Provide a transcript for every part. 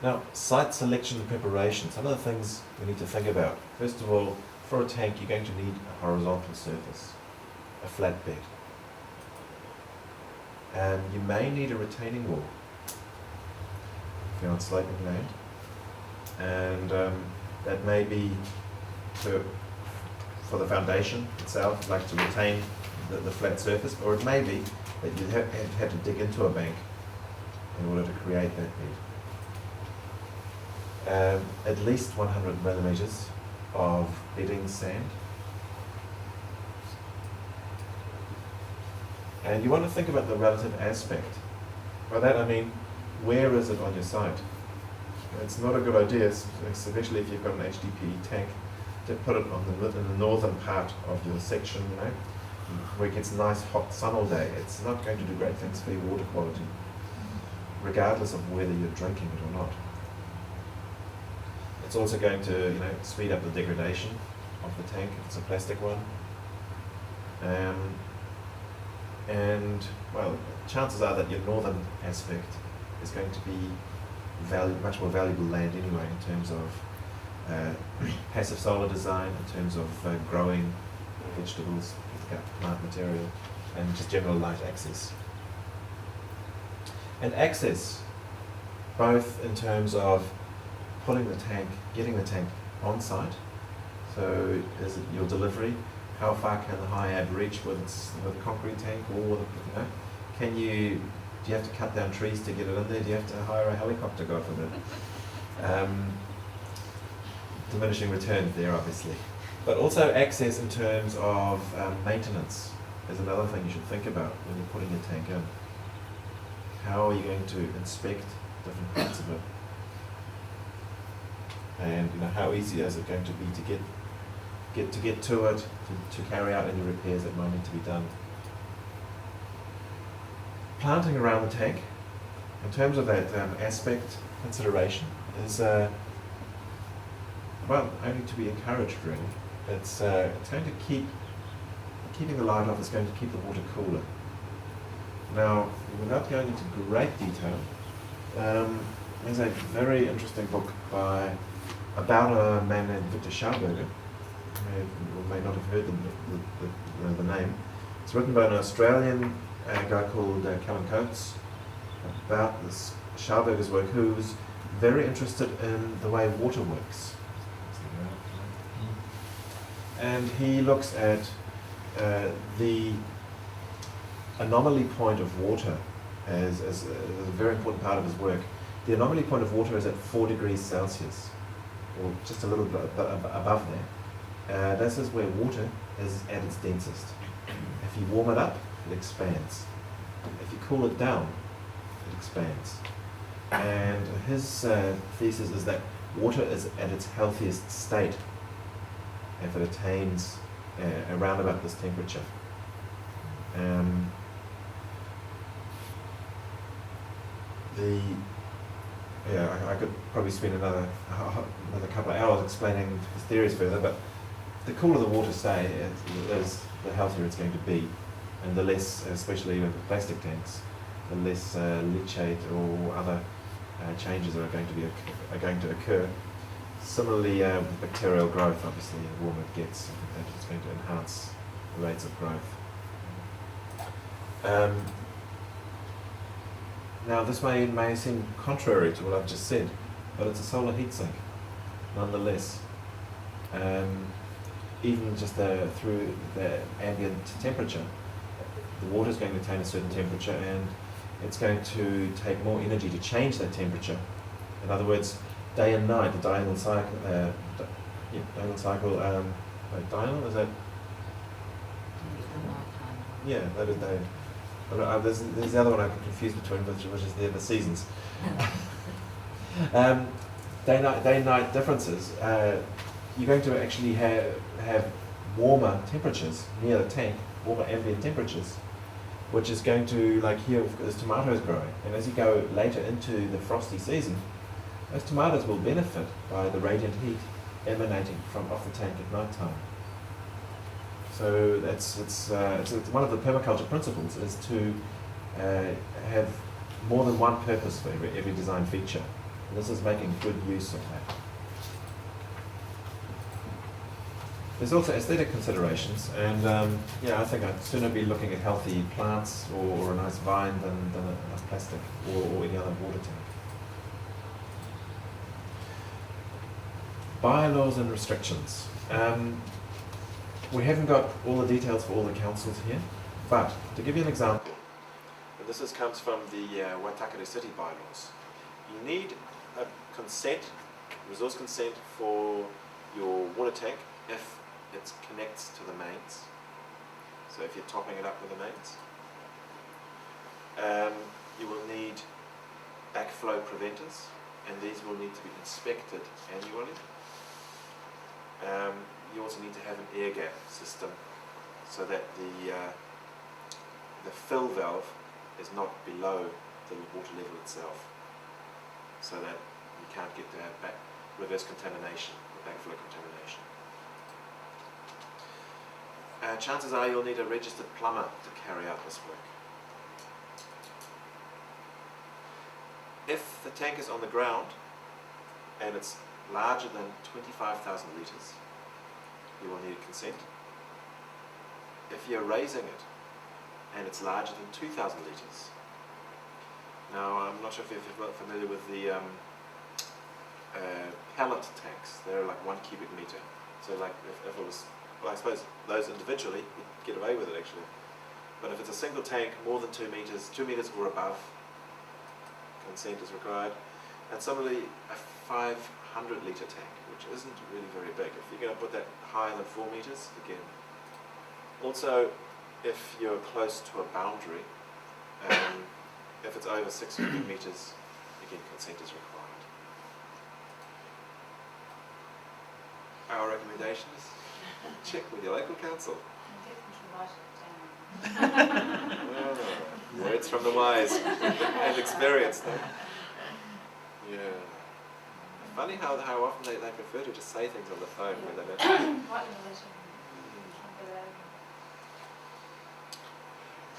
Now, site selection and preparation, some of the things we need to think about. First of all, for a tank, you're going to need a horizontal surface, a flat bed. You may need a retaining wall if you're on sloping land, and that may be for the foundation itself, like to retain the flat surface, or it may be that you have to dig into a bank in order to create that bed. At least 100 millimeters of bedding sand. And you want to think about the relative aspect. By that I mean, where is it on your site? It's not a good idea, especially if you've got an HDPE tank, to put it on in the northern part of your section, you know, where it gets nice hot sun all day. It's not going to do great things for your water quality, regardless of whether you're drinking it or not. It's also going to, speed up the degradation of the tank if it's a plastic one. And well, chances are that your northern aspect is going to be much more valuable land anyway, in terms of passive solar design, in terms of growing vegetables, plant material, and just general light access. And access, both in terms of getting the tank on site. So is it your delivery? How far can the high ab reach with a concrete tank, or do you have to cut down trees to get it in there? Do you have to hire a helicopter, God forbid? Diminishing returns there, obviously. But also access in terms of maintenance is another thing you should think about when you're putting your tank in. How are you going to inspect different parts of it? And how easy is it going to be to get to it, to carry out any repairs that might need to be done. Planting around the tank, in terms of that aspect consideration, is only to be encouraged, really. It's going to keeping the light off is going to keep the water cooler. Now, without going into great detail, there's a very interesting book about a man named Victor Sperber. You may not have heard the name. It's written by an Australian guy called Callum Coates about this Sperber's work, who was very interested in the way water works. And he looks at the anomaly point of water as a very important part of his work. The anomaly point of water is at 4 degrees Celsius, or just a little bit above there. This is where water is at its densest. If you warm it up, it expands. If you cool it down, it expands. And his thesis is that water is at its healthiest state if it attains around about this temperature. I could probably spend another couple of hours explaining his theories further, but the cooler the water stays, the healthier it's going to be, and the less, especially with plastic tanks, the less leachate or other changes are going to occur. Similarly, with bacterial growth, obviously, the warmer it gets, it's going to enhance the rates of growth. Now, this may seem contrary to what I've just said, but it's a solar heat sink, nonetheless. Even just through the ambient temperature, the water is going to attain a certain temperature, and it's going to take more energy to change that temperature. In other words, day and night, the diurnal cycle. Diurnal, is that? Yeah, that is day. There's the other one I get confused between, which is the seasons. Day-night differences. You're going to actually have warmer temperatures near the tank, warmer ambient temperatures, which is going to, like here, as tomatoes growing, and as you go later into the frosty season, those tomatoes will benefit by the radiant heat emanating from off the tank at night time. So it's one of the permaculture principles is to have more than one purpose for every design feature. And this is making good use of that. There's also aesthetic considerations, and yeah, I think I'd sooner be looking at healthy plants or a nice vine than a plastic or any other water tank. Bylaws and restrictions. We haven't got all the details for all the councils here, but to give you an example, and this comes from the Waitakere City bylaws. You need a consent, resource consent for your water tank if it connects to the mains. So if you're topping it up with the mains. You will need backflow preventers, and these will need to be inspected annually. You also need to have an air gap system so that the fill valve is not below the water level itself, so that you can't get reverse contamination, or backflow contamination. Chances are you'll need a registered plumber to carry out this work. If the tank is on the ground and it's larger than 25,000 litres, you will need consent. If you're raising it and it's larger than 2,000 litres, now I'm not sure if you're familiar with the pallet tanks. They're like 1 cubic metre. So like if it was, well, I suppose those individually you'd get away with it actually. But if it's a single tank more than 2 metres, 2 metres or above, consent is required. And similarly, a 500 litre tank, which isn't really very big. If you're going to put that higher than 4 metres, again. Also, if you're close to a boundary, if it's over 600 metres, again, consent is required. Our recommendation is check with your local council. Words from the wise and experienced. Yeah. Funny how often they prefer to just say things on the phone when they don't.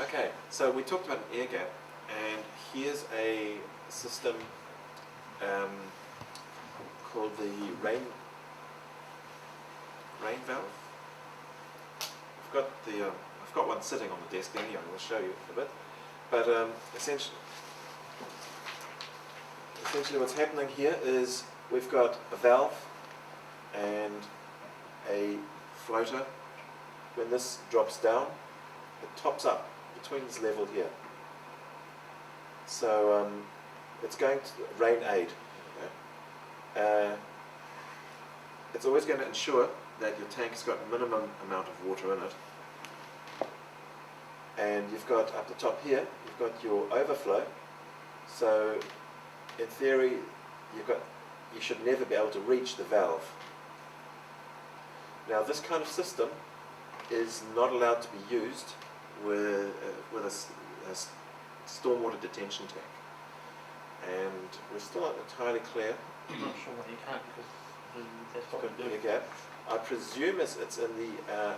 Okay, so we talked about an air gap, and here's a system called the rain valve. I've got one sitting on the desk anyway. I'll show you a bit. But essentially what's happening here is we've got a valve and a floater. When this drops down, it tops up between this level here. So it's going to rain aid. Okay? It's always going to ensure that your tank's got minimum amount of water in it. And you've got up the top here, you've got your overflow. So in theory, you should never be able to reach the valve. Now this kind of system is not allowed to be used with a stormwater detention tank. And we're still not entirely clear. I'm not sure what you can't, because that's what we do. Gap. I presume it's in the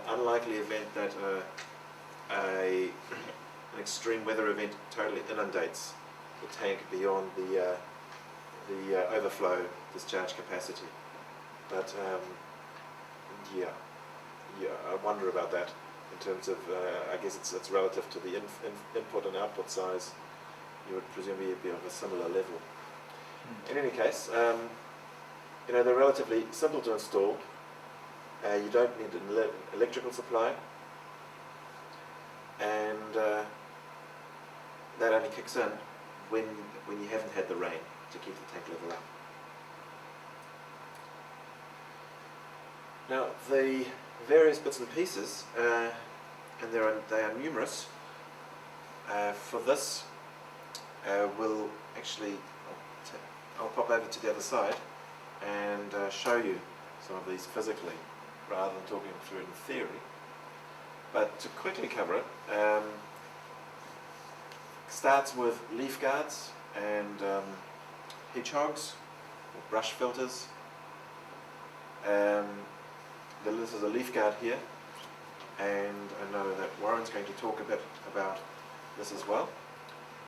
unlikely event that an extreme weather event totally inundates the tank beyond the overflow discharge capacity. But yeah, I wonder about that in terms of I guess it's relative to the input and output size. You would presumably be of a similar level. In any case, they're relatively simple to install. You don't need an electrical supply, and that only kicks in when you haven't had the rain to keep the tank level up. Now the various bits and pieces, and they are numerous. For this, we'll actually I'll pop over to the other side and show you some of these physically, rather than talking them through in theory. But to quickly cover it, starts with leaf guards and hedgehogs, or brush filters. This is a leaf guard here, and I know that Warren's going to talk a bit about this as well.